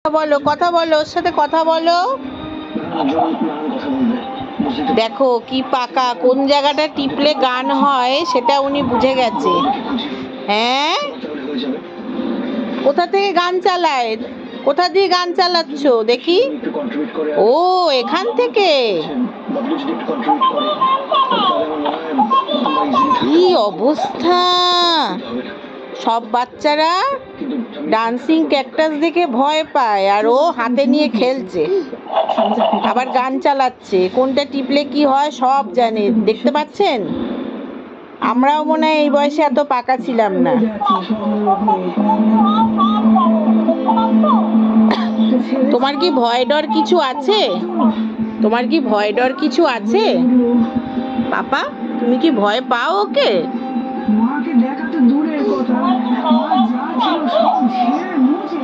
বলো, কথা বলো, ওর সাথে কথা বলো। দেখো কি পাকা, কোন জায়গাটা টিপলে গান হয় সেটা উনি বুঝে গেছে। হ্যাঁ, কোথা থেকে গান চালায়? কোথা দিয়ে গান চালাচ্ছ দেখি? ও, এখান থেকে। কি অবস্থা! সব বাচ্চারা ডান্সিং ক্যাকটাস দেখে ভয় পায়, আর ও হাতে নিয়ে খেলছে, আবার গান চালাচ্ছে। কোনটা টিপলে কি হয় সব জানে। দেখতে পাচ্ছেন? আমরাও মনে হয় এই বয়সে এত পাকা ছিলাম না। তোমার কি ভয় ডর কিছু আছে? তোমার কি ভয় ডর কিছু আছে? পাপা, তুমি কি ভয় পাও ওকে? মাকে দেখা তো দূরের কথা, মা যা ছিল সব ঝেড়ে মুছে